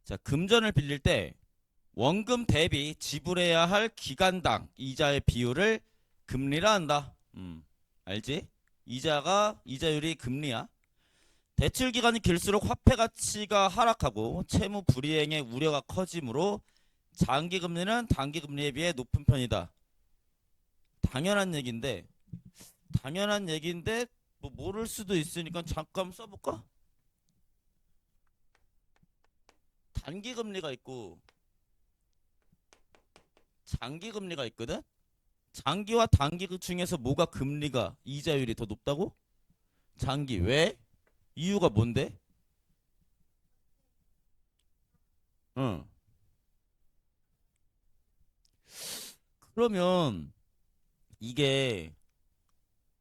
자, 금전을 빌릴 때 원금 대비 지불해야 할 기간당 이자의 비율을 금리라 한다. 알지? 이자율이 금리야. 대출 기간이 길수록 화폐 가치가 하락하고 채무 불이행의 우려가 커지므로 장기 금리는 단기 금리에 비해 높은 편이다. 당연한 얘기인데 뭐 모를 수도 있으니까 잠깐 써볼까? 단기 금리가 있고 장기 금리가 있거든. 장기와 단기 그 중에서 뭐가 금리가 이자율이 더 높다고? 장기. 왜? 이유가 뭔데? 응. 그러면 이게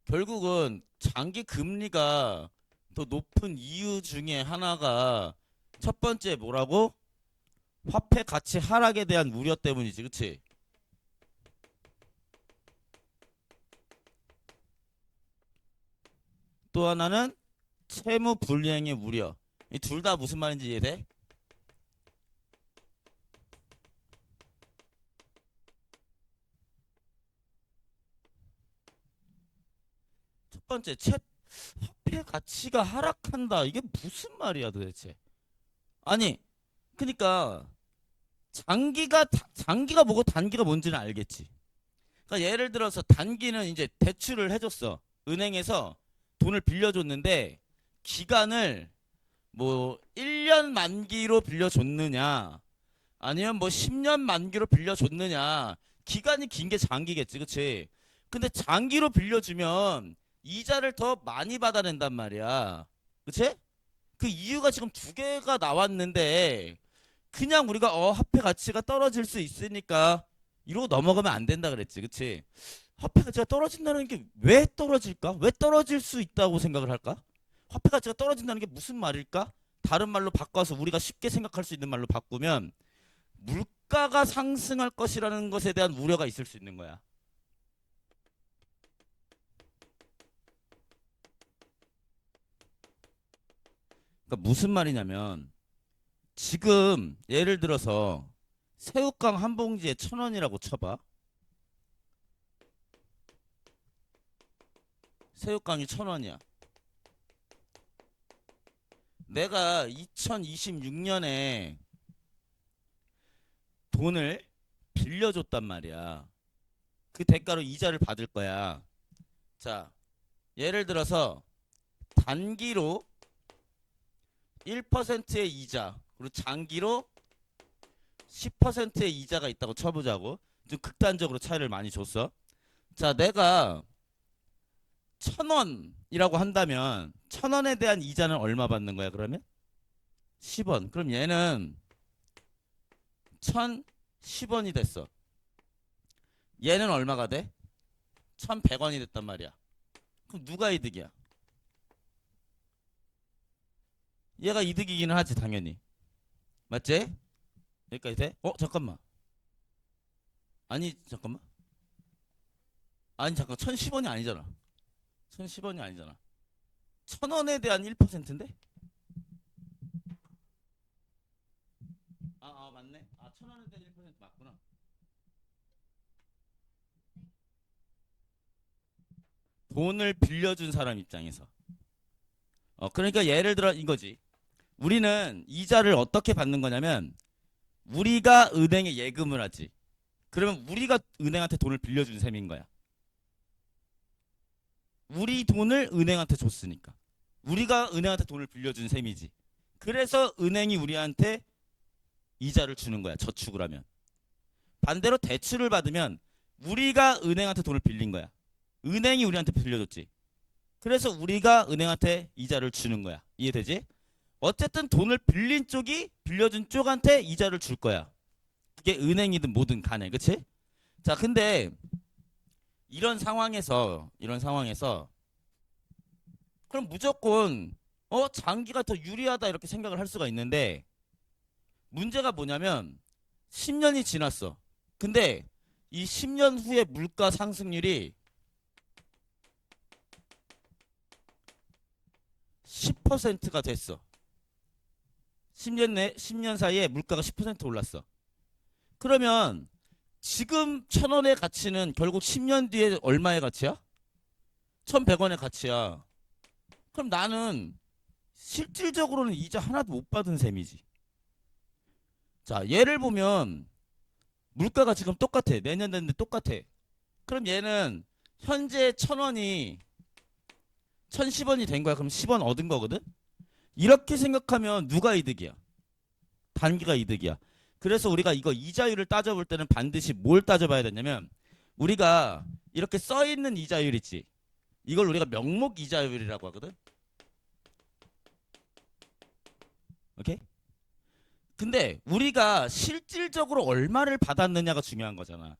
결국은 장기 금리가 더 높은 이유 중에 하나가 첫 번째 뭐라고? 화폐 가치 하락에 대한 우려 때문이지, 그치? 또 하나는 채무 불이행의 우려. 이 둘 다 무슨 말인지 이해돼? 첫 번째, 화폐 가치가 하락한다. 이게 무슨 말이야 도대체? 아니, 그러니까 장기가 뭐고 단기가 뭔지는 알겠지. 그러니까 예를 들어서 단기는 이제 대출을 해줬어. 은행에서 돈을 빌려줬는데 기간을 뭐 1년 만기로 빌려줬느냐 아니면 뭐 10년 만기로 빌려줬느냐. 기간이 긴 게 장기겠지, 그치? 근데 장기로 빌려주면 이자를 더 많이 받아낸단 말이야, 그치? 그 이유가 지금 두 개가 나왔는데 그냥 우리가 화폐 가치가 떨어질 수 있으니까 이러고 넘어가면 안 된다 그랬지, 그치? 화폐 가치가 떨어진다는 게 왜 떨어질까? 왜 떨어질 수 있다고 생각을 할까? 화폐 가치가 떨어진다는 게 무슨 말일까? 다른 말로 바꿔서 우리가 쉽게 생각할 수 있는 말로 바꾸면 물가가 상승할 것이라는 것에 대한 우려가 있을 수 있는 거야. 그러니까 무슨 말이냐면 지금 예를 들어서 새우깡 한 봉지에 1,000원이라고 쳐봐. 새우깡이 1,000원이야. 내가 2026년에 돈을 빌려줬단 말이야. 그 대가로 이자를 받을 거야. 자, 예를 들어서 단기로 1%의 이자, 그리고 장기로 10%의 이자가 있다고 쳐보자고. 좀 극단적으로 차이를 많이 줬어. 자, 내가 1,000원이라고 한다면 1,000원에 대한 이자는 얼마 받는 거야, 그러면? 10원. 그럼 얘는 1,010원이 됐어. 얘는 얼마가 돼? 1,100원이 됐단 말이야. 그럼 누가 이득이야? 얘가 이득이기는 하지, 당연히. 맞지? 여기까지 돼? 잠깐만. 아니, 잠깐만. 아니, 잠깐. 1,010원이 아니잖아. 1,010원이 아니잖아. 1,000원에 대한 1%인데? 맞네. 1,000원에 대한 1% 맞구나. 돈을 빌려준 사람 입장에서. 그러니까 예를 들어 이거지. 우리는 이자를 어떻게 받는 거냐면 우리가 은행에 예금을 하지. 그러면 우리가 은행한테 돈을 빌려준 셈인 거야. 우리 돈을 은행한테 줬으니까. 우리가 은행한테 돈을 빌려준 셈이지. 그래서 은행이 우리한테 이자를 주는 거야. 저축을 하면. 반대로 대출을 받으면 우리가 은행한테 돈을 빌린 거야. 은행이 우리한테 빌려줬지. 그래서 우리가 은행한테 이자를 주는 거야. 이해되지? 어쨌든 돈을 빌린 쪽이 빌려준 쪽한테 이자를 줄 거야. 그게 은행이든 뭐든 간에. 그치? 자, 근데 이런 상황에서 그럼 무조건 장기가 더 유리하다 이렇게 생각을 할 수가 있는데 문제가 뭐냐면 10년이 지났어. 근데 이 10년 후에 물가 상승률이 10%가 됐어. 10년 사이에 물가가 10% 올랐어. 그러면 지금 1,000원의 가치는 결국 10년 뒤에 얼마의 가치야? 1,100원의 가치야. 그럼 나는 실질적으로는 이자 하나도 못 받은 셈이지. 자, 얘를 보면 물가가 지금 똑같아. 내년 됐는데 똑같아. 그럼 얘는 현재 1,000원이 1,010원이 된 거야. 그럼 10원 얻은 거거든? 이렇게 생각하면 누가 이득이야? 단기가 이득이야. 그래서 우리가 이거 이자율을 따져볼 때는 반드시 뭘 따져봐야 되냐면 우리가 이렇게 써있는 이자율 있지. 이걸 우리가 명목 이자율이라고 하거든. 오케이? 근데 우리가 실질적으로 얼마를 받았느냐가 중요한 거잖아.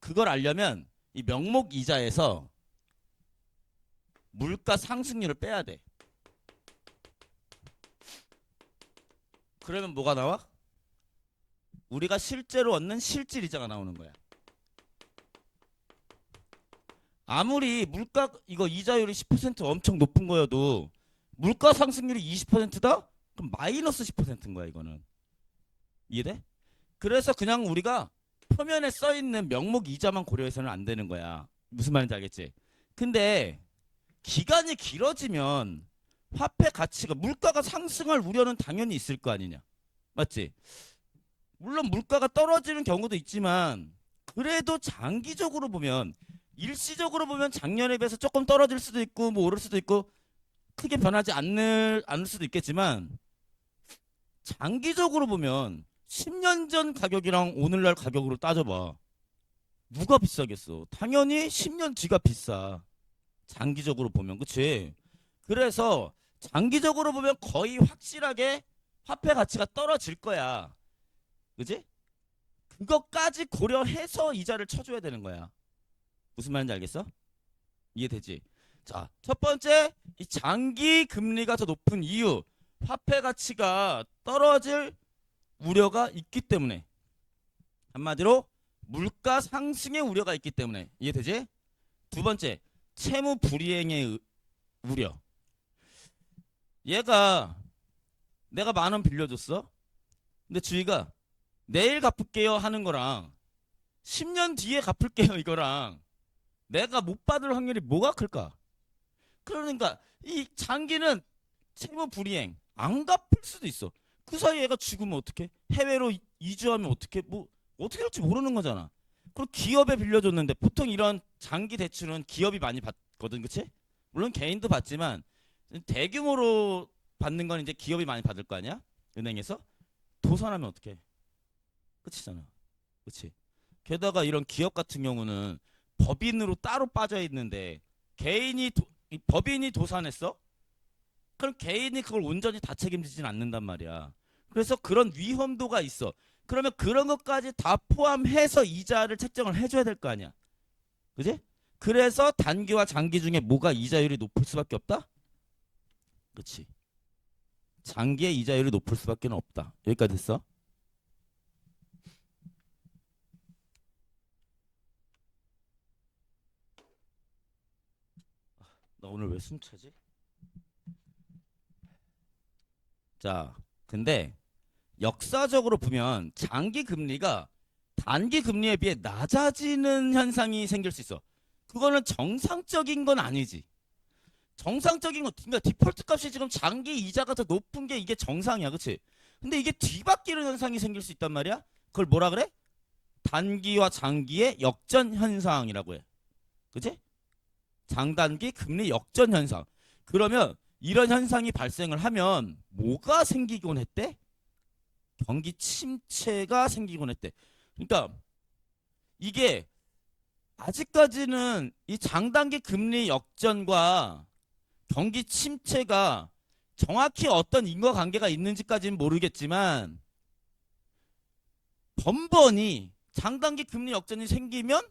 그걸 알려면 이 명목 이자에서 물가 상승률을 빼야 돼. 그러면 뭐가 나와? 우리가 실제로 얻는 실질 이자가 나오는 거야. 아무리 물가 이거 이자율이 10% 엄청 높은 거여도 물가 상승률이 20%다? 그럼 마이너스 10%인 거야 이거는. 이해돼? 그래서 그냥 우리가 표면에 써 있는 명목 이자만 고려해서는 안 되는 거야. 무슨 말인지 알겠지? 근데 기간이 길어지면 화폐 가치가 물가가 상승할 우려는 당연히 있을 거 아니냐. 맞지? 물론 물가가 떨어지는 경우도 있지만 그래도 장기적으로 보면 일시적으로 보면 작년에 비해서 조금 떨어질 수도 있고 뭐 오를 수도 있고 크게 변하지 않을 수도 있겠지만 장기적으로 보면 10년 전 가격이랑 오늘날 가격으로 따져봐. 누가 비싸겠어? 당연히 10년 뒤가 비싸. 장기적으로 보면. 그치? 그래서 장기적으로 보면 거의 확실하게 화폐 가치가 떨어질 거야. 그지? 그것까지 고려해서 이자를 쳐줘야 되는 거야. 무슨 말인지 알겠어? 이해되지? 자, 첫 번째, 이 장기 금리가 더 높은 이유. 화폐 가치가 떨어질 우려가 있기 때문에. 한마디로 물가 상승의 우려가 있기 때문에. 이해되지? 두 번째, 채무 불이행의 우려. 얘가 내가 10,000원 빌려줬어. 근데 주희가 내일 갚을게요 하는 거랑 10년 뒤에 갚을게요 이거랑 내가 못 받을 확률이 뭐가 클까? 그러니까 이 장기는 채무 불이행 안 갚을 수도 있어. 그 사이에 얘가 죽으면 어떡해? 해외로 이주하면 어떡해? 뭐 어떻게 될지 모르는 거잖아. 그리고 기업에 빌려줬는데 보통 이런 장기 대출은 기업이 많이 받거든, 그치? 물론 개인도 받지만 대규모로 받는 건 이제 기업이 많이 받을 거 아니야? 은행에서 도산하면 어떡해? 끝이잖아. 그치? 게다가 이런 기업 같은 경우는 법인으로 따로 빠져 있는데 이 법인이 도산했어? 그럼 개인이 그걸 온전히 다 책임지진 않는단 말이야. 그래서 그런 위험도가 있어. 그러면 그런 것까지 다 포함해서 이자를 책정을 해줘야 될 거 아니야. 그지? 그래서 단기와 장기 중에 뭐가 이자율이 높을 수밖에 없다? 그치? 장기의 이자율이 높을 수밖에 없다. 여기까지 됐어? 나 오늘 왜 숨차지? 자, 근데 역사적으로 보면 장기 금리가 단기 금리에 비해 낮아지는 현상이 생길 수 있어. 그거는 정상적인 건 아니지. 정상적인 건 그러니까 디폴트 값이 지금 장기 이자가 더 높은 게 이게 정상이야. 그치? 근데 이게 뒤바뀌는 현상이 생길 수 있단 말이야. 그걸 뭐라 그래? 단기와 장기의 역전 현상이라고 해. 그치? 장단기 금리 역전 현상. 그러면 이런 현상이 발생을 하면 뭐가 생기곤 했대? 경기 침체가 생기곤 했대. 그러니까 이게 아직까지는 이 장단기 금리 역전과 경기 침체가 정확히 어떤 인과관계가 있는지까지는 모르겠지만 번번이 장단기 금리 역전이 생기면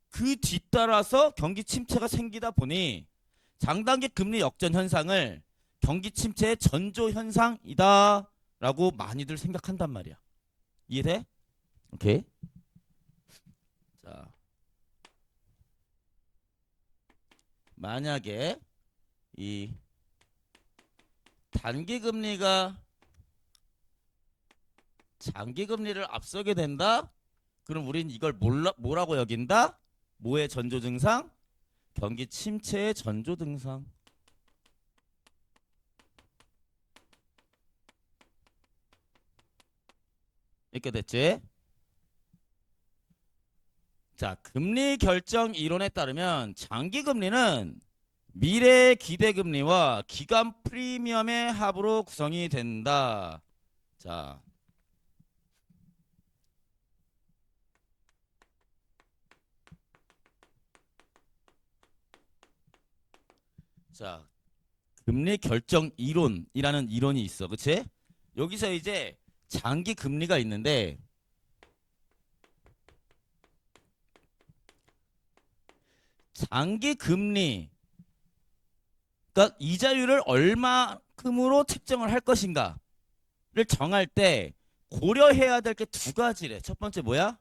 그 뒤따라서 경기 침체가 생기다 보니 장단기 금리 역전 현상을 경기 침체의 전조 현상이다라고 많이들 생각한단 말이야. 이해돼? 오케이. 자, 만약에 이 단기 금리가 장기 금리를 앞서게 된다? 그럼 우린 이걸 뭐라고 여긴다? 뭐의 전조 증상? 경기 침체의 전조 증상. 이렇게 됐지? 자, 금리 결정 이론에 따르면 장기 금리는 미래 기대 금리와 기간 프리미엄의 합으로 구성이 된다. 자, 자, 금리 결정 이론이라는 이론이 있어. 그치? 여기서 이제 장기 금리가 있는데 장기 금리 그러니까 이자율을 얼마큼으로 책정을 할 것인가를 정할 때 고려해야 될 게 두 가지래. 첫 번째 뭐야?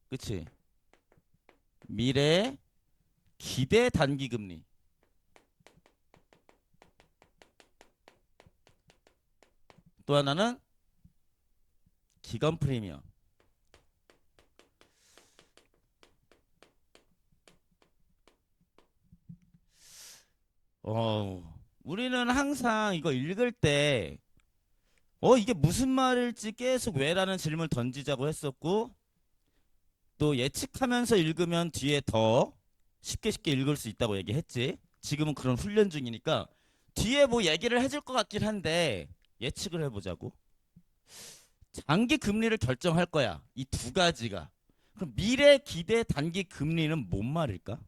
그치? 미래 기대 단기 금리. 또 하나는 기간 프리미엄. 우리는 항상 이거 읽을 때 이게 무슨 말일지 계속 왜라는 질문을 던지자고 했었고 또 예측하면서 읽으면 뒤에 더 쉽게 읽을 수 있다고 얘기했지. 지금은 그런 훈련 중이니까 뒤에 뭐 얘기를 해줄 것 같긴 한데 예측을 해보자고. 장기 금리를 결정할 거야. 이 두 가지가. 그럼 미래 기대 단기 금리는 뭔 말일까?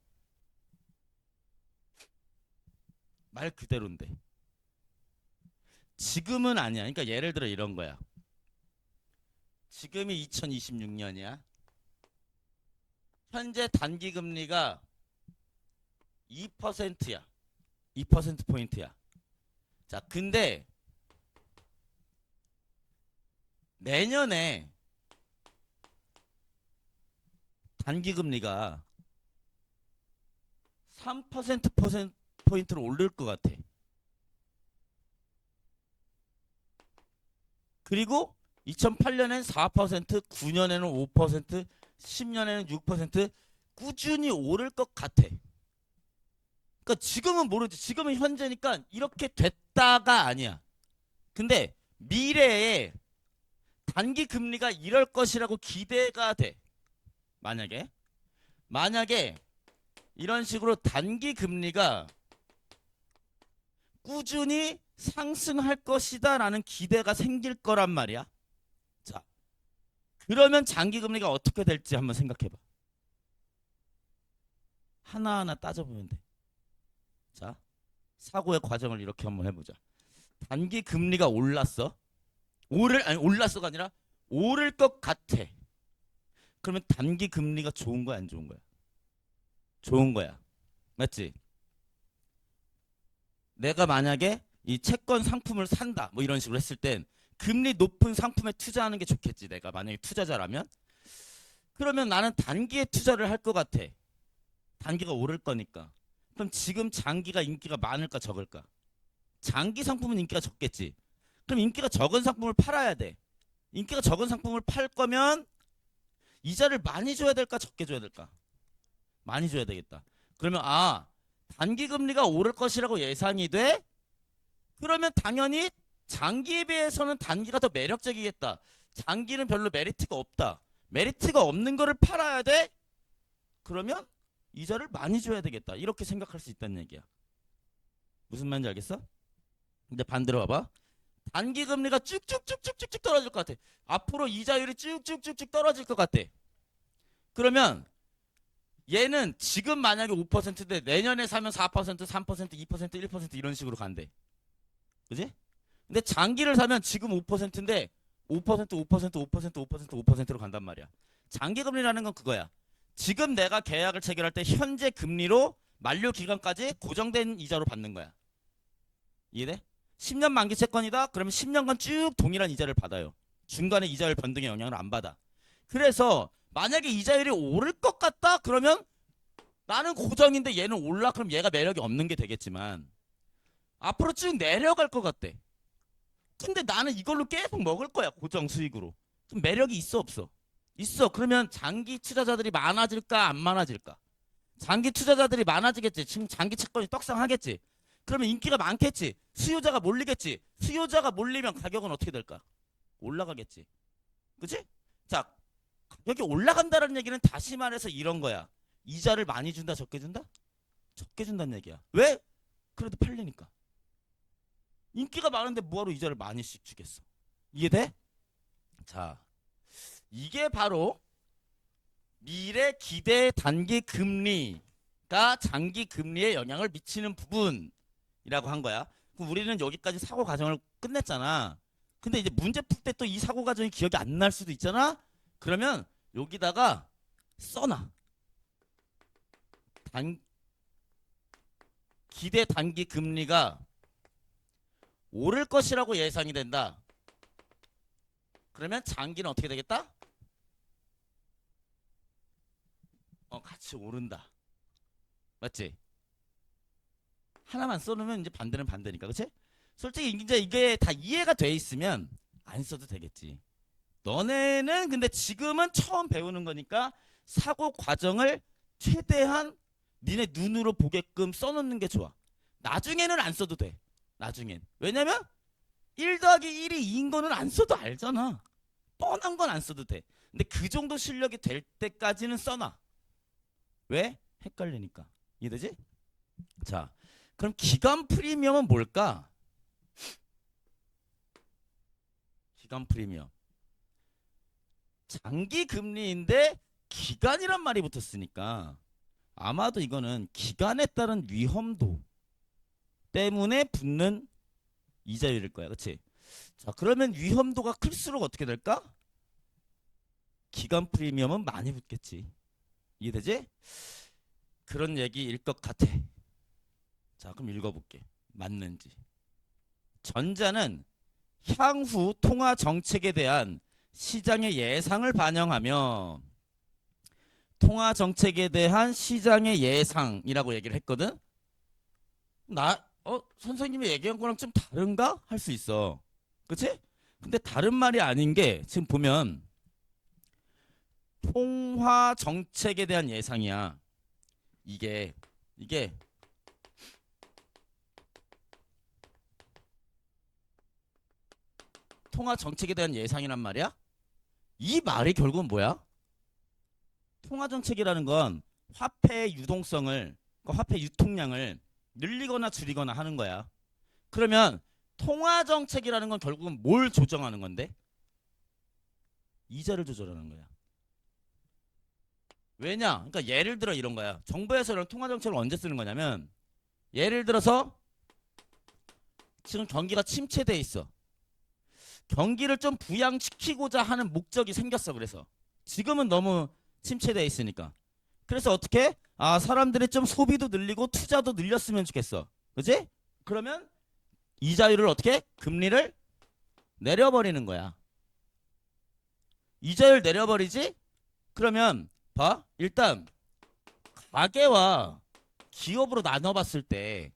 말 그대로인데. 지금은 아니야. 그러니까 예를 들어 이런 거야. 지금이 2026년이야. 현재 단기 금리가 2%야. 2% 포인트야. 자, 근데 내년에 단기 금리가 3% 포인트로 오를 것 같아. 그리고 2008년엔 4%, 9년에는 5%, 10년에는 6% 꾸준히 오를 것 같아. 그러니까 지금은 모르지. 지금은 현재니까 이렇게 됐다가 아니야. 근데 미래에 단기 금리가 이럴 것이라고 기대가 돼. 만약에 이런 식으로 단기 금리가 꾸준히 상승할 것이다라는 기대가 생길 거란 말이야. 자, 그러면 장기 금리가 어떻게 될지 한번 생각해봐. 하나하나 따져보면 돼. 자, 사고의 과정을 이렇게 한번 해보자. 단기 금리가 올랐어. 올랐어가 아니라 오를 것 같아. 그러면 단기 금리가 좋은 거야, 안 좋은 거야? 좋은 거야. 맞지? 내가 만약에 이 채권 상품을 산다 뭐 이런 식으로 했을 땐 금리 높은 상품에 투자하는 게 좋겠지. 내가 만약에 투자자라면 그러면 나는 단기에 투자를 할 것 같아. 단기가 오를 거니까. 그럼 지금 장기가 인기가 많을까 적을까? 장기 상품은 인기가 적겠지. 그럼 인기가 적은 상품을 팔아야 돼. 인기가 적은 상품을 팔 거면 이자를 많이 줘야 될까 적게 줘야 될까? 많이 줘야 되겠다. 그러면 단기 금리가 오를 것이라고 예상이 돼? 그러면 당연히 장기에 비해서는 단기가 더 매력적이겠다. 장기는 별로 메리트가 없다. 메리트가 없는 거를 팔아야 돼? 그러면 이자를 많이 줘야 되겠다. 이렇게 생각할 수 있다는 얘기야. 무슨 말인지 알겠어? 근데 반대로 봐봐. 단기 금리가 쭉쭉쭉쭉쭉 떨어질 것 같아. 앞으로 이자율이 쭉쭉쭉쭉 떨어질 것 같아. 그러면 얘는 지금 만약에 5%인데 내년에 사면 4%, 3%, 2%, 1% 이런 식으로 간대. 그지? 근데 장기를 사면 지금 5%인데 5%, 5%, 5%, 5%, 5%로 간단 말이야. 장기 금리라는 건 그거야. 지금 내가 계약을 체결할 때 현재 금리로 만료 기간까지 고정된 이자로 받는 거야. 이해돼? 10년 만기 채권이다? 그러면 10년간 쭉 동일한 이자를 받아요. 중간에 이자율 변동의 영향을 안 받아. 그래서 만약에 이자율이 오를 것 같다? 그러면 나는 고정인데 얘는 올라? 그럼 얘가 매력이 없는 게 되겠지만 앞으로 쭉 내려갈 것 같대. 근데 나는 이걸로 계속 먹을 거야. 고정 수익으로. 좀 매력이 있어 없어? 있어. 그러면 장기 투자자들이 많아질까 안 많아질까? 장기 투자자들이 많아지겠지. 지금 장기 채권이 떡상하겠지. 그러면 인기가 많겠지. 수요자가 몰리겠지. 수요자가 몰리면 가격은 어떻게 될까? 올라가겠지. 그치? 자, 가격이 올라간다는 얘기는 다시 말해서 이런 거야. 이자를 많이 준다, 적게 준다? 적게 준다는 얘기야. 왜? 그래도 팔리니까. 인기가 많은데 뭐하러 이자를 많이씩 주겠어? 이해돼? 자, 이게 바로 미래 기대 단기 금리가 장기 금리에 영향을 미치는 부분이라고 한 거야. 그럼 우리는 여기까지 사고 과정을 끝냈잖아. 근데 이제 문제 풀 때 또 이 사고 과정이 기억이 안 날 수도 있잖아. 그러면 여기다가 써놔. 기대 단기 금리가 오를 것이라고 예상이 된다. 그러면 장기는 어떻게 되겠다? 같이 오른다. 맞지? 하나만 써놓으면 이제 반대는 반대니까, 그치? 솔직히 이제 이게 다 이해가 돼 있으면 안 써도 되겠지. 너네는 근데 지금은 처음 배우는 거니까 사고 과정을 최대한 니네 눈으로 보게끔 써놓는 게 좋아. 나중에는 안 써도 돼. 나중엔. 왜냐면 1 더하기 1이 2인 거는 안 써도 알잖아. 뻔한 건 안 써도 돼. 근데 그 정도 실력이 될 때까지는 써놔. 왜? 헷갈리니까. 이해되지? 자, 그럼 기간 프리미엄은 뭘까? 기간 프리미엄. 장기 금리인데 기간이란 말이 붙었으니까 아마도 이거는 기간에 따른 위험도 때문에 붙는 이자율일 거야. 그치? 자, 그러면 위험도가 클수록 어떻게 될까? 기간 프리미엄은 많이 붙겠지. 이해되지? 그런 얘기일 것 같아. 자, 그럼 읽어볼게. 맞는지. 전자는 향후 통화 정책에 대한 시장의 예상을 반영하며 통화 정책에 대한 시장의 예상이라고 얘기를 했거든. 선생님이 얘기한 거랑 좀 다른가? 할 수 있어. 그치? 근데 다른 말이 아닌 게 지금 보면 통화 정책에 대한 예상이야. 이게 통화 정책에 대한 예상이란 말이야? 이 말이 결국은 뭐야? 통화 정책이라는 건 화폐의 유동성을, 화폐 유통량을 늘리거나 줄이거나 하는 거야. 그러면 통화 정책이라는 건 결국은 뭘 조정하는 건데? 이자를 조절하는 거야. 왜냐? 그러니까 예를 들어 이런 거야. 정부에서는 통화 정책을 언제 쓰는 거냐면 예를 들어서 지금 경기가 침체돼 있어. 경기를 좀 부양시키고자 하는 목적이 생겼어. 그래서 지금은 너무 침체돼 있으니까. 그래서 어떻게? 사람들이 좀 소비도 늘리고 투자도 늘렸으면 좋겠어. 그지? 그러면 이자율을 어떻게? 금리를 내려버리는 거야. 이자율 내려버리지? 그러면 봐. 일단 가계와 기업으로 나눠봤을 때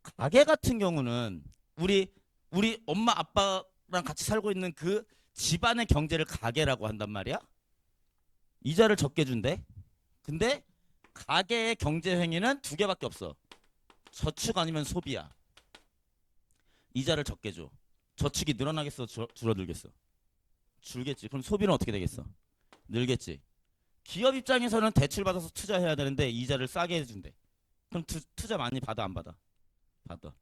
가계 같은 경우는 우리 엄마 아빠랑 같이 살고 있는 그 집안의 경제를 가계라고 한단 말이야. 이자를 적게 준대. 근데 가계의 경제 행위는 두 개밖에 없어. 저축 아니면 소비야. 이자를 적게 줘. 저축이 늘어나겠어? 줄어들겠어? 줄겠지. 그럼 소비는 어떻게 되겠어? 늘겠지. 기업 입장에서는 대출 받아서 투자해야 되는데 이자를 싸게 해준대. 그럼 투자 많이 받아 안 받아? 받아.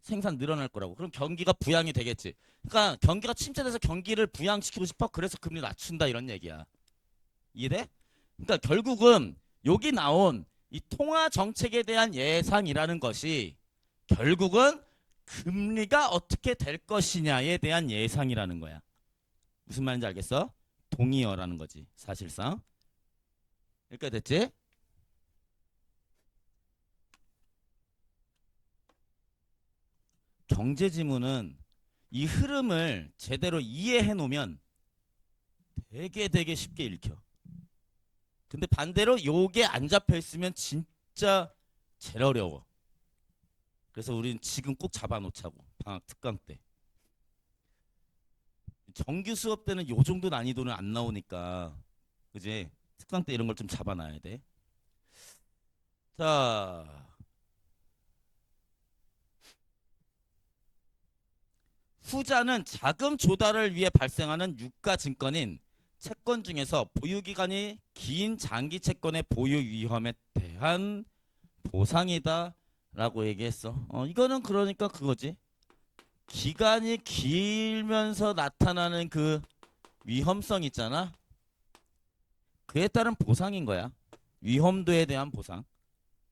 생산 늘어날 거라고. 그럼 경기가 부양이 되겠지. 그러니까 경기가 침체돼서 경기를 부양시키고 싶어. 그래서 금리 낮춘다 이런 얘기야. 이해돼? 그러니까 결국은 여기 나온 이 통화 정책에 대한 예상이라는 것이 결국은 금리가 어떻게 될 것이냐에 대한 예상이라는 거야. 무슨 말인지 알겠어? 동의어라는 거지. 사실상. 여기까지 됐지? 경제지문은 이 흐름을 제대로 이해해 놓으면 되게 쉽게 읽혀. 근데 반대로 요게 안 잡혀 있으면 진짜 제일 어려워. 그래서 우린 지금 꼭 잡아놓자고. 방학 특강 때. 정규 수업 때는 요 정도 난이도는 안 나오니까, 그지? 특강 때 이런 걸 좀 잡아놔야 돼. 자, 후자는 자금 조달을 위해 발생하는 유가 증권인 채권 중에서 보유기간이 긴 장기 채권의 보유 위험에 대한 보상이다 라고 얘기했어. 이거는 그러니까 그거지. 기간이 길면서 나타나는 그 위험성 있잖아. 그에 따른 보상인 거야. 위험도에 대한 보상.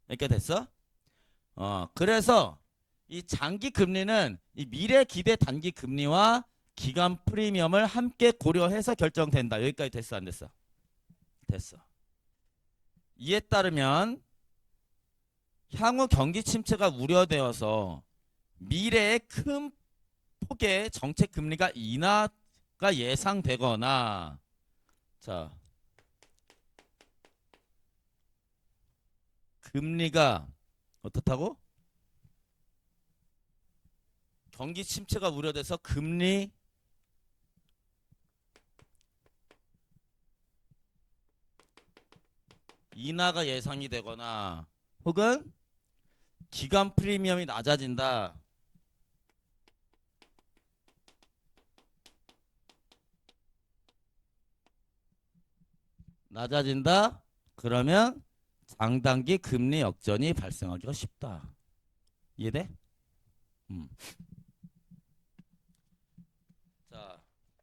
이렇게 됐어? 그래서 이 장기 금리는 이 미래 기대 단기 금리와 기간 프리미엄을 함께 고려해서 결정된다. 여기까지 됐어, 안 됐어? 됐어. 이에 따르면 향후 경기 침체가 우려되어서 미래의 큰 폭의 정책 금리가 인하가 예상되거나, 자, 금리가 어떻다고? 경기 침체가 우려돼서 금리 인하가 예상이 되거나, 혹은 기간 프리미엄이 낮아진다. 낮아진다. 그러면 장단기 금리 역전이 발생하기가 쉽다. 이해돼? 자,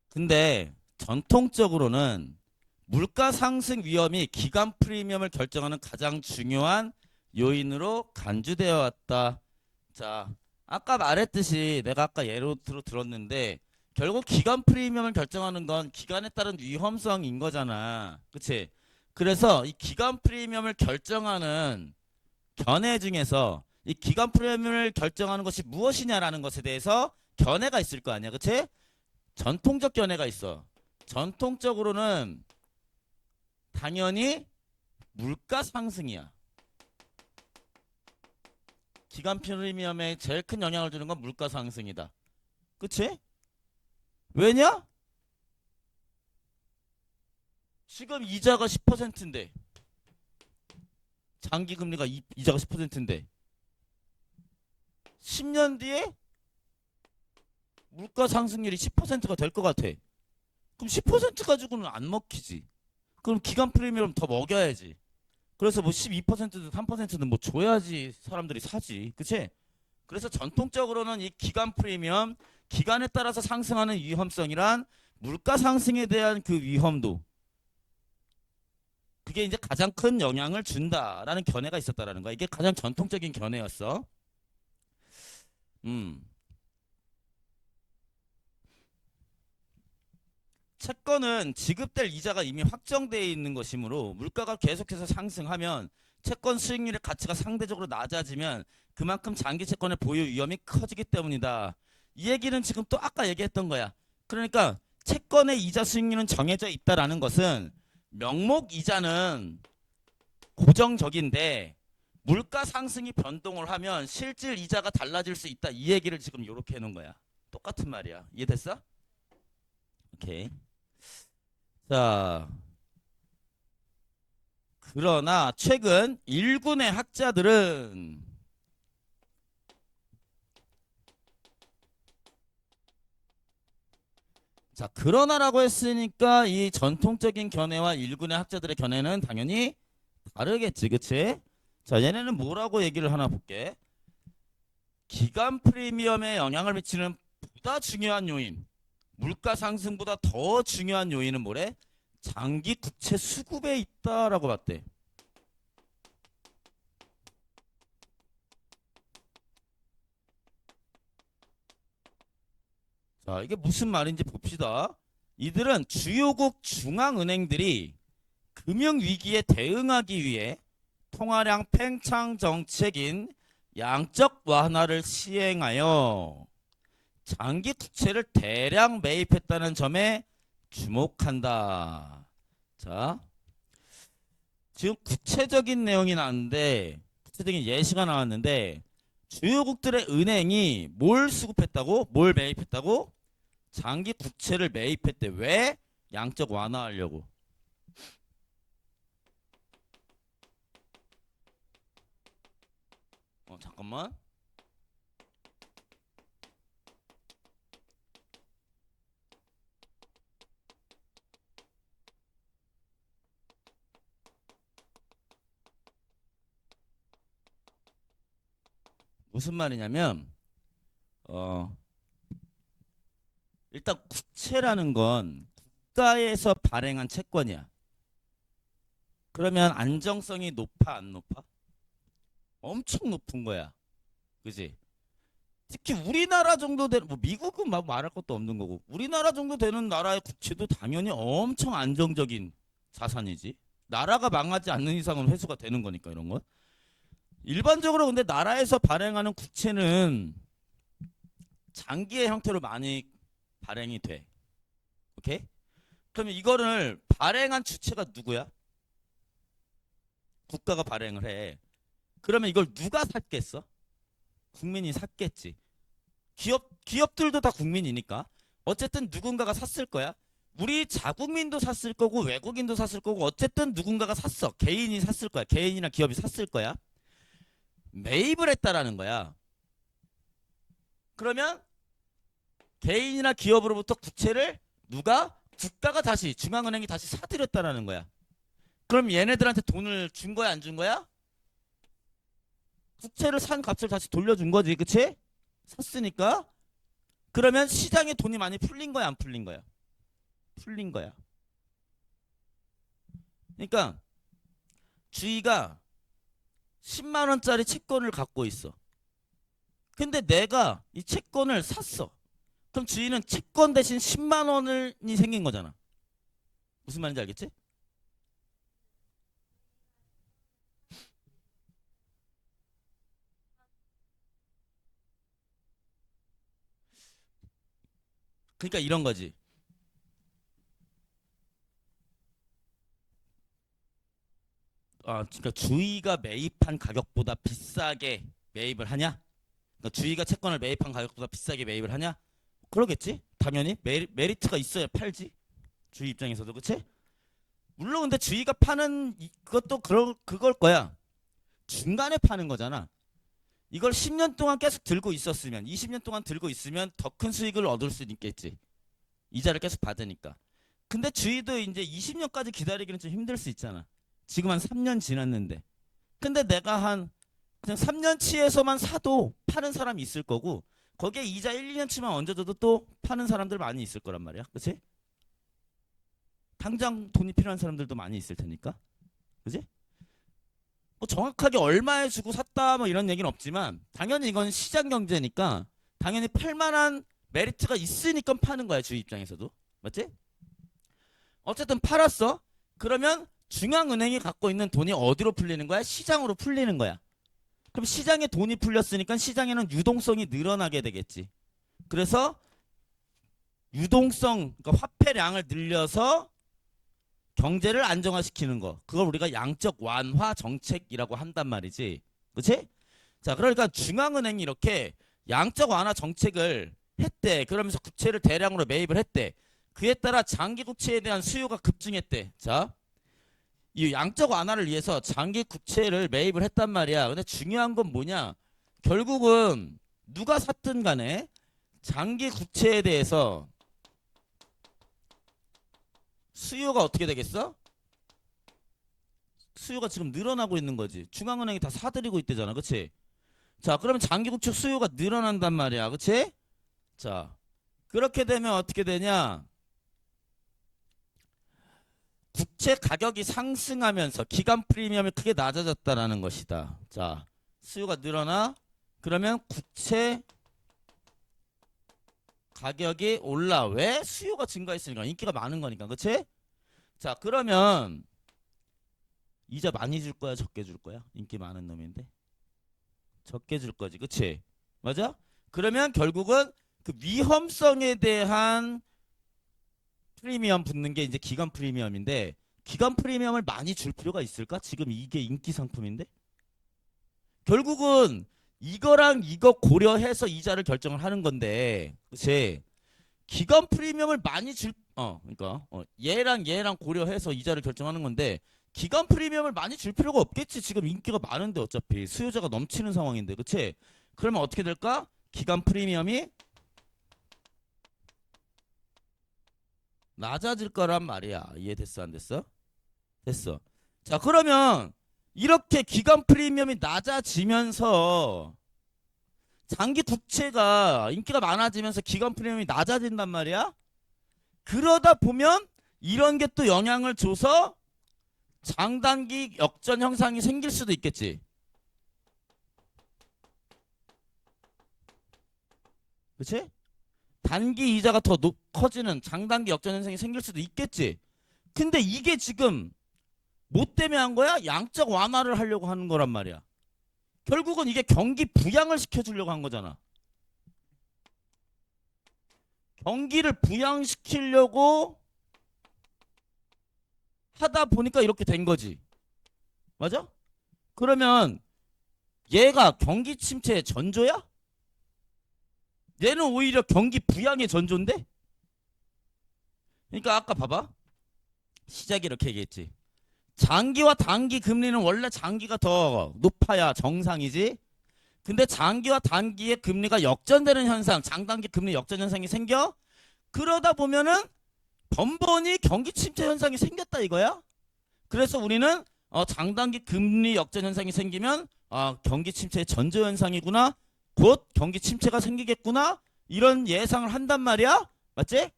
근데 전통적으로는 물가 상승 위험이 기간 프리미엄을 결정하는 가장 중요한 요인으로 간주되어 왔다. 자, 아까 말했듯이 내가 아까 예로 들었는데 결국 기간 프리미엄을 결정하는 건 기간에 따른 위험성인 거잖아. 그치? 그래서 이 기간 프리미엄을 결정하는 견해 중에서 이 기간 프리미엄을 결정하는 것이 무엇이냐라는 것에 대해서 견해가 있을 거 아니야. 그치? 전통적 견해가 있어. 전통적으로는 당연히 물가 상승이야. 기간 프리미엄에 제일 큰 영향을 주는 건 물가 상승이다. 그치? 왜냐? 지금 이자가 10%인데 장기 금리가 이자가 10%인데 10년 뒤에 물가 상승률이 10%가 될 것 같아. 그럼 10% 가지고는 안 먹히지. 그럼 기간 프리미엄 더 먹여야지. 그래서 뭐 12%든 3%든 뭐 줘야지 사람들이 사지. 그치? 그래서 전통적으로는 이 기간 프리미엄, 기간에 따라서 상승하는 위험성이란 물가 상승에 대한 그 위험도, 그게 이제 가장 큰 영향을 준다라는 견해가 있었다라는 거야. 이게 가장 전통적인 견해였어. 채권은 지급될 이자가 이미 확정되어 있는 것이므로 물가가 계속해서 상승하면 채권 수익률의 가치가 상대적으로 낮아지면 그만큼 장기 채권의 보유 위험이 커지기 때문이다. 이 얘기는 지금 또 아까 얘기했던 거야. 그러니까 채권의 이자 수익률은 정해져 있다라는 것은 명목 이자는 고정적인데 물가 상승이 변동을 하면 실질 이자가 달라질 수 있다. 이 얘기를 지금 이렇게 해놓은 거야. 똑같은 말이야. 이해됐어? 오케이. 자, 그러나 최근 일군의 학자들은 자, 그러나라고 했으니까 이 전통적인 견해와 일군의 학자들의 견해는 당연히 다르겠지, 그치? 자, 얘네는 뭐라고 얘기를 하나 볼게. 기간 프리미엄에 영향을 미치는 보다 중요한 요인, 물가 상승보다 더 중요한 요인은 뭐래? 장기 국채 수급에 있다라고 봤대. 자, 이게 무슨 말인지 봅시다. 이들은 주요국 중앙은행들이 금융위기에 대응하기 위해 통화량 팽창 정책인 양적 완화를 시행하여 장기 국채를 대량 매입했다는 점에 주목한다. 자, 지금 구체적인 내용이 나왔는데, 구체적인 예시가 나왔는데, 주요국들의 은행이 뭘 수급했다고? 뭘 매입했다고? 장기 국채를 매입했대. 왜? 양적 완화하려고. 잠깐만. 무슨 말이냐면 일단 국채라는 건 국가에서 발행한 채권이야. 그러면 안정성이 높아 안 높아? 엄청 높은 거야. 그지? 특히 우리나라 정도 되는, 뭐 미국은 막 말할 것도 없는 거고, 우리나라 정도 되는 나라의 국채도 당연히 엄청 안정적인 자산이지. 나라가 망하지 않는 이상은 회수가 되는 거니까 이런 건. 일반적으로 근데 나라에서 발행하는 국채는 장기의 형태로 많이 발행이 돼. 오케이? 그러면 이거를 발행한 주체가 누구야? 국가가 발행을 해. 그러면 이걸 누가 샀겠어? 국민이 샀겠지. 기업들도 다 국민이니까. 어쨌든 누군가가 샀을 거야. 우리 자국민도 샀을 거고 외국인도 샀을 거고 어쨌든 누군가가 샀어. 개인이 샀을 거야. 개인이나 기업이 샀을 거야. 매입을 했다라는 거야. 그러면 개인이나 기업으로부터 국채를 누가? 국가가 다시 중앙은행이 다시 사들였다라는 거야. 그럼 얘네들한테 돈을 준 거야 안 준 거야? 국채를 산 값을 다시 돌려준 거지. 그치? 샀으니까. 그러면 시장에 돈이 많이 풀린 거야 안 풀린 거야? 풀린 거야. 그러니까 주희가 10만 원짜리 채권을 갖고 있어. 근데 내가 이 채권을 샀어. 그럼 주희는 채권 대신 10만 원이 생긴 거잖아. 무슨 말인지 알겠지? 그러니까 이런 거지. 그러니까 주희가 매입한 가격보다 비싸게 매입을 하냐? 그러니까 주희가 채권을 매입한 가격보다 비싸게 매입을 하냐? 그러겠지? 당연히 메리트가 있어야 팔지. 주희 입장에서도 그치? 물론 근데 주희가 파는 이것도 그걸 거야. 중간에 파는 거잖아. 이걸 10년 동안 계속 들고 있었으면 20년 동안 들고 있으면 더 큰 수익을 얻을 수 있겠지. 이자를 계속 받으니까. 근데 주희도 이제 20년까지 기다리기는 좀 힘들 수 있잖아. 지금 한 3년 지났는데. 근데 내가 한 그냥 3년치에서만 사도 파는 사람이 있을 거고 거기에 이자 1, 2년치만 얹어줘도 또 파는 사람들 많이 있을 거란 말이야. 그치? 당장 돈이 필요한 사람들도 많이 있을 테니까. 그치? 뭐 정확하게 얼마에 주고 샀다 뭐 이런 얘기는 없지만 당연히 이건 시장 경제니까 당연히 팔만한 메리트가 있으니까 파는 거야. 주의 입장에서도. 맞지? 어쨌든 팔았어. 그러면 중앙은행이 갖고 있는 돈이 어디로 풀리는 거야? 시장으로 풀리는 거야. 그럼 시장에 돈이 풀렸으니까 시장에는 유동성이 늘어나게 되겠지. 그래서 유동성, 그러니까 화폐량을 늘려서 경제를 안정화시키는 거. 그걸 우리가 양적 완화 정책이라고 한단 말이지. 그치? 자, 그러니까 중앙은행이 이렇게 양적 완화 정책을 했대. 그러면서 국채를 대량으로 매입을 했대. 그에 따라 장기 국채에 대한 수요가 급증했대. 자, 이 양적 완화를 위해서 장기 국채를 매입을 했단 말이야. 근데 중요한 건 뭐냐? 결국은 누가 샀든 간에 장기 국채에 대해서 수요가 어떻게 되겠어? 수요가 지금 늘어나고 있는 거지. 중앙은행이 다 사들이고 있대잖아. 그치? 자, 그러면 장기 국채 수요가 늘어난단 말이야. 그치? 자, 그렇게 되면 어떻게 되냐? 국채 가격이 상승하면서 기간 프리미엄이 크게 낮아졌다라는 것이다. 자, 수요가 늘어나. 그러면 국채 가격이 올라. 왜? 수요가 증가했으니까. 인기가 많은 거니까. 그치? 자, 그러면 이자 많이 줄 거야? 적게 줄 거야? 인기 많은 놈인데. 적게 줄 거지. 그치? 맞아? 그러면 결국은 그 위험성에 대한 프리미엄 붙는 게 이제 기간 프리미엄인데 기간 프리미엄을 많이 줄 필요가 있을까? 지금 이게 인기 상품인데? 결국은 이거랑 이거 고려해서 이자를 결정을 하는 건데 그치? 기간 프리미엄을 많이 그러니까 얘랑 고려해서 이자를 결정하는 건데 기간 프리미엄을 많이 줄 필요가 없겠지. 지금 인기가 많은데 어차피 수요자가 넘치는 상황인데, 그치? 그러면 어떻게 될까? 기간 프리미엄이 낮아질 거란 말이야. 이해됐어, 안 됐어? 됐어. 자, 그러면 이렇게 기간 프리미엄이 낮아지면서 장기 국채가 인기가 많아지면서 기간 프리미엄이 낮아진단 말이야. 그러다 보면 이런 게 또 영향을 줘서 장단기 역전 현상이 생길 수도 있겠지. 그치? 단기 이자가 더 커지는 장단기 역전 현상이 생길 수도 있겠지. 근데 이게 지금 뭐 때문에 한 거야? 양적 완화를 하려고 하는 거란 말이야. 결국은 이게 경기 부양을 시켜주려고 한 거잖아. 경기를 부양시키려고 하다 보니까 이렇게 된 거지. 맞아? 그러면 얘가 경기 침체의 전조야? 얘는 오히려 경기 부양의 전조인데? 그러니까 아까 봐봐. 시작이 이렇게 얘기했지. 장기와 단기 금리는 원래 장기가 더 높아야 정상이지. 근데 장기와 단기의 금리가 역전되는 현상, 장단기 금리 역전 현상이 생겨. 그러다 보면은 번번이 경기 침체 현상이 생겼다 이거야. 그래서 우리는 장단기 금리 역전 현상이 생기면 경기 침체의 전조 현상이구나. 곧 경기 침체가 생기겠구나. 이런 예상을 한단 말이야. 맞지?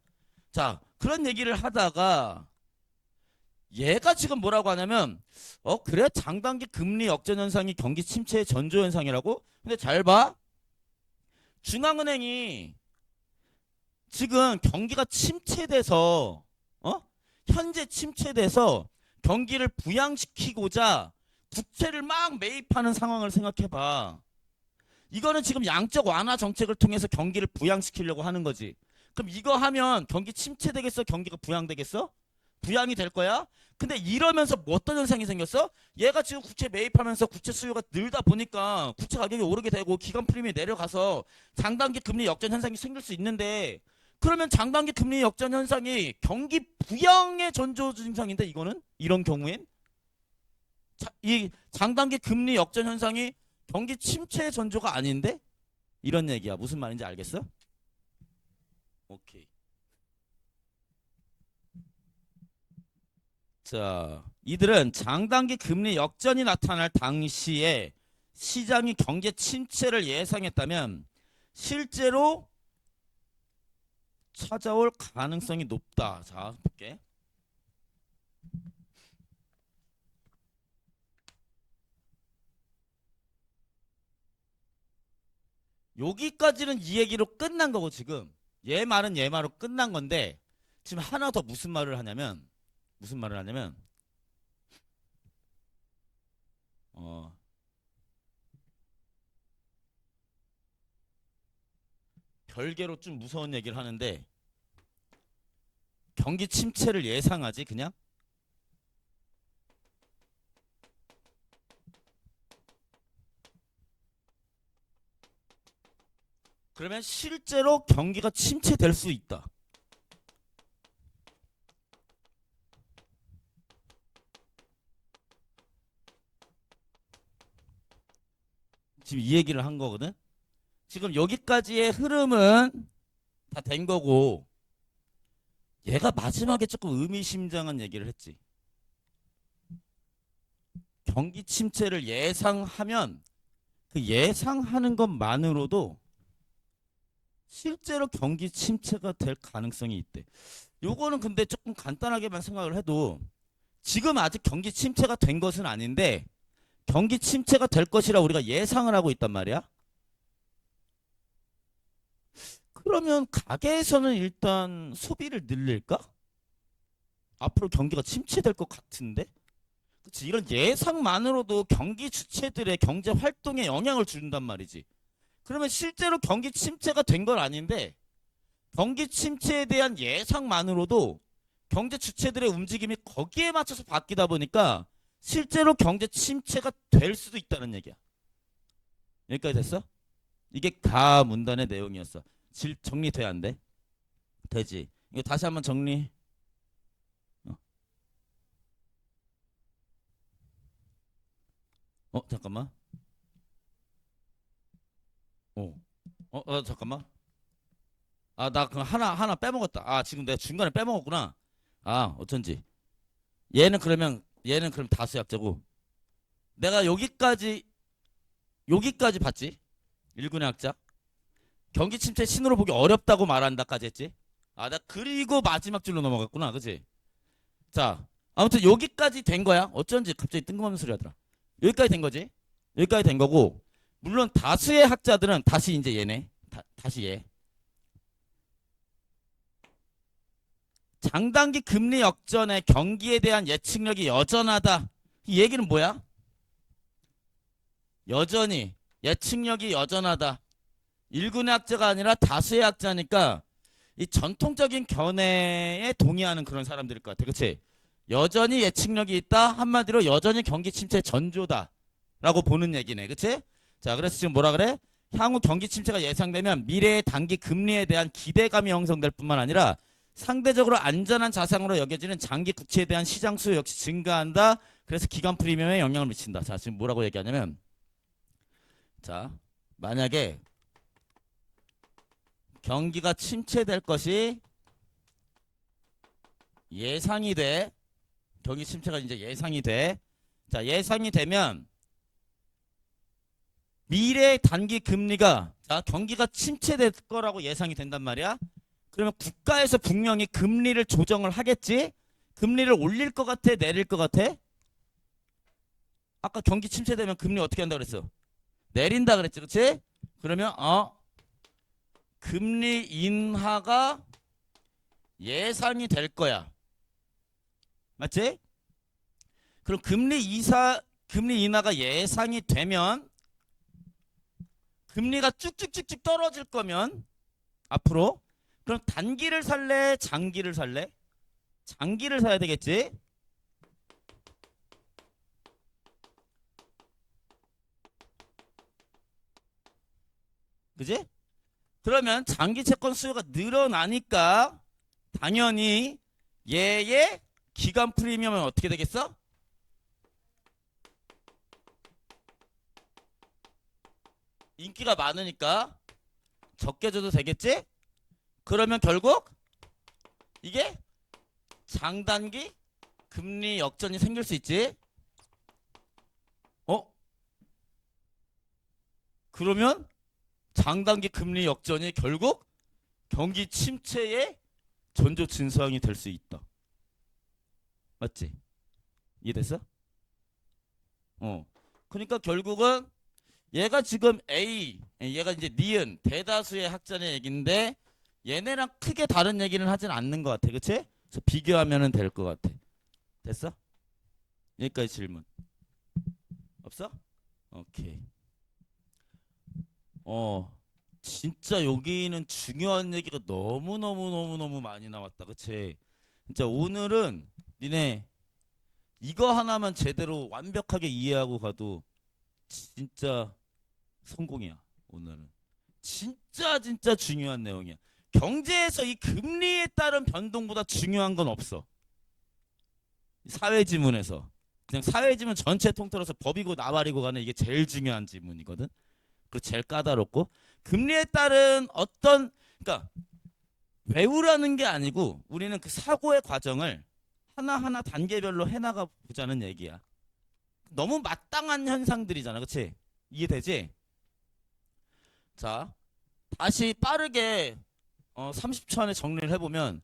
자, 그런 얘기를 하다가 얘가 지금 뭐라고 하냐면 그래? 장단기 금리 역전 현상이 경기 침체의 전조 현상이라고? 근데 잘 봐. 중앙은행이 지금 경기가 침체돼서 현재 침체돼서 경기를 부양시키고자 국채를 막 매입하는 상황을 생각해봐. 이거는 지금 양적 완화 정책을 통해서 경기를 부양시키려고 하는 거지. 그럼 이거 하면 경기 침체되겠어? 경기가 부양되겠어? 부양이 될 거야? 근데 이러면서 뭐 어떤 현상이 생겼어? 얘가 지금 국채 매입하면서 국채 수요가 늘다 보니까 국채 가격이 오르게 되고 기간 프리미엄이 내려가서 장단기 금리 역전 현상이 생길 수 있는데, 그러면 장단기 금리 역전 현상이 경기 부양의 전조 증상인데, 이거는 이런 경우엔 이 장단기 금리 역전 현상이 경기 침체의 전조가 아닌데? 이런 얘기야. 무슨 말인지 알겠어? 오케이. 자, 이들은 장단기 금리 역전이 나타날 당시에 시장이 경제 침체를 예상했다면 실제로 찾아올 가능성이 높다. 자, 볼게. 여기까지는 이 얘기로 끝난 거고, 지금 얘 말은 얘 말로 끝난 건데, 지금 하나 더 무슨 말을 하냐면 어 별개로 좀 무서운 얘기를 하는데, 경기 침체를 예상하지 그냥? 그러면 실제로 경기가 침체될 수 있다. 지금 이 얘기를 한 거거든. 지금 여기까지의 흐름은 다 된 거고, 얘가 마지막에 조금 의미심장한 얘기를 했지. 경기 침체를 예상하면 그 예상하는 것만으로도 실제로 경기 침체가 될 가능성이 있대. 요거는 근데 조금 간단하게만 생각을 해도 지금 아직 경기 침체가 된 것은 아닌데 경기 침체가 될 것이라 우리가 예상을 하고 있단 말이야. 그러면 가게에서는 일단 소비를 늘릴까? 앞으로 경기가 침체될 것 같은데? 그치? 이런 예상만으로도 경기 주체들의 경제 활동에 영향을 준단 말이지. 그러면 실제로 경기 침체가 된 건 아닌데 경기 침체에 대한 예상만으로도 경제 주체들의 움직임이 거기에 맞춰서 바뀌다 보니까 실제로 경제 침체가 될 수도 있다는 얘기야. 여기까지 됐어? 이게 가 문단의 내용이었어. 정리돼야 안 돼? 되지. 이거 다시 한번 정리. 어, 잠깐만. 어, 잠깐만. 아, 나 그 하나 빼먹었다. 아, 지금 내가 중간에 빼먹었구나. 아, 어쩐지. 얘는 그럼 다수약자고. 내가 여기까지 봤지? 일군의 학자. 경기 침체 신호로 보기 어렵다고 말한다까지 했지? 아, 나 그리고 마지막 줄로 넘어갔구나. 그치? 자, 아무튼 여기까지 된 거야. 어쩐지 갑자기 뜬금없는 소리 하더라. 여기까지 된 거지? 여기까지 된 거고. 물론 다수의 학자들은 다시 이제 얘네. 다시 얘. 장단기 금리 역전의 경기에 대한 예측력이 여전하다. 이 얘기는 뭐야? 여전히 예측력이 여전하다. 일군의 학자가 아니라 다수의 학자니까 이 전통적인 견해에 동의하는 그런 사람들일 것 같아. 그치? 여전히 예측력이 있다. 한마디로 여전히 경기 침체 전조다. 라고 보는 얘기네. 그치? 자, 그래서 지금 뭐라 그래? 향후 경기 침체가 예상되면 미래의 단기 금리에 대한 기대감이 형성될 뿐만 아니라 상대적으로 안전한 자산으로 여겨지는 장기 국채에 대한 시장 수요 역시 증가한다. 그래서 기간 프리미엄에 영향을 미친다. 자, 지금 뭐라고 얘기하냐면, 자, 만약에 경기가 침체될 것이 예상이 돼. 경기 침체가 이제 예상이 돼. 자, 예상이 되면 미래 단기 금리가, 자, 경기가 침체될 거라고 예상이 된단 말이야. 그러면 국가에서 분명히 금리를 조정을 하겠지. 금리를 올릴 것 같아, 내릴 것 같아? 아까 경기 침체되면 금리 어떻게 한다 그랬어? 내린다 그랬지, 그렇지? 그러면 금리 인하가 예상이 될 거야. 맞지? 그럼 금리 인하가 예상이 되면 금리가 쭉쭉쭉쭉 떨어질 거면 앞으로 그럼 단기를 살래? 장기를 살래? 장기를 사야 되겠지? 그지? 그러면 장기 채권 수요가 늘어나니까 당연히 얘의 기간 프리미엄은 어떻게 되겠어? 인기가 많으니까 적게 줘도 되겠지? 그러면 결국 이게 장단기 금리 역전이 생길 수 있지? 그러면 장단기 금리 역전이 결국 경기 침체의 전조 증상이 될 수 있다. 맞지? 이해됐어? 그러니까 결국은 얘가 지금 얘가 이제 니은 대다수의 학자의 얘기인데 얘네랑 크게 다른 얘기는 하진 않는 것 같아. 그치? 그래서 비교하면 될 것 같아. 됐어? 여기까지 질문. 없어? 오케이. 진짜 여기는 중요한 얘기가 너무너무 많이 나왔다. 그치? 진짜 오늘은 니네 이거 하나만 제대로 완벽하게 이해하고 가도 진짜 성공이야. 오늘은 진짜 중요한 내용이야. 경제에서 이 금리에 따른 변동보다 중요한 건 없어. 사회지문에서 그냥 사회지문 전체 통틀어서 법이고 나발이고 가는 이게 제일 중요한 지문이거든. 그리고 제일 까다롭고 금리에 따른 그러니까 외우라는 게 아니고 우리는 그 사고의 과정을 하나하나 단계별로 해나가 보자는 얘기야. 너무 마땅한 현상들이잖아. 그치? 이해되지? 자, 다시 빠르게 30초 안에 정리를 해보면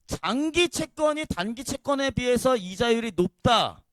장기 채권이 단기 채권에 비해서 이자율이 높다.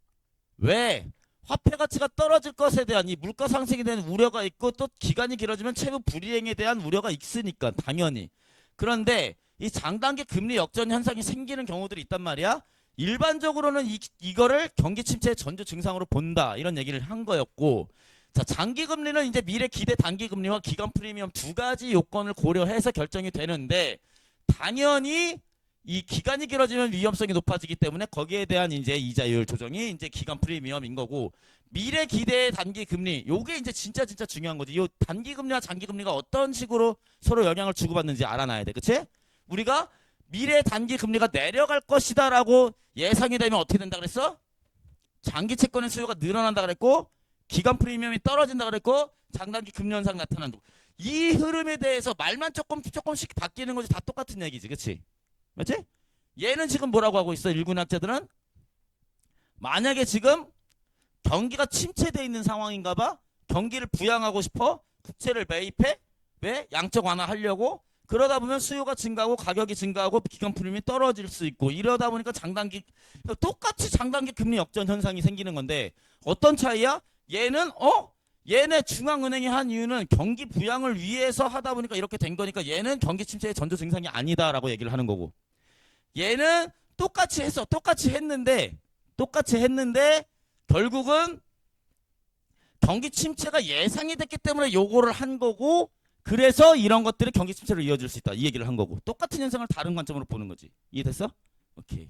왜? 화폐 가치가 떨어질 것에 대한 이 물가 상승에 대한 우려가 있고 또 기간이 길어지면 채무 불이행에 대한 우려가 있으니까 당연히. 그런데 이 장단기 금리 역전 현상이 생기는 경우들이 있단 말이야. 일반적으로는 이거를 경기 침체의 전조 증상으로 본다. 이런 얘기를 한 거였고, 자, 장기 금리는 이제 미래 기대 단기 금리와 기간 프리미엄 두 가지 요건을 고려해서 결정이 되는데 당연히 이 기간이 길어지면 위험성이 높아지기 때문에 거기에 대한 이제 이자율 조정이 이제 기간 프리미엄인 거고, 미래 기대 단기 금리 요게 이제 진짜 중요한 거지. 요 단기 금리와 장기 금리가 어떤 식으로 서로 영향을 주고받는지 알아놔야 돼. 그치? 우리가 미래 단기 금리가 내려갈 것이다라고 예상이 되면 어떻게 된다 그랬어? 장기 채권의 수요가 늘어난다 그랬고 기간 프리미엄이 떨어진다 그랬고 장단기 금리 현상 나타난다. 이 흐름에 대해서 말만 조금씩 바뀌는 거지 다 똑같은 얘기지, 그렇지? 맞지? 얘는 지금 뭐라고 하고 있어? 일군학자들은 만약에 지금 경기가 침체돼 있는 상황인가 봐. 경기를 부양하고 싶어. 국채를 매입해. 왜? 양적 완화하려고. 그러다 보면 수요가 증가하고 가격이 증가하고 기간 프리미엄이 떨어질 수 있고 이러다 보니까 장단기 똑같이 장단기 금리 역전 현상이 생기는 건데 어떤 차이야? 얘네 중앙은행이 한 이유는 경기 부양을 위해서 하다 보니까 이렇게 된 거니까 얘는 경기 침체의 전조 증상이 아니다라고 얘기를 하는 거고 얘는 똑같이 했는데 결국은 경기 침체가 예상이 됐기 때문에 요거를 한 거고 그래서 이런 것들이 경기 침체로 이어질 수 있다 이 얘기를 한 거고 똑같은 현상을 다른 관점으로 보는 거지. 이해됐어? 오케이.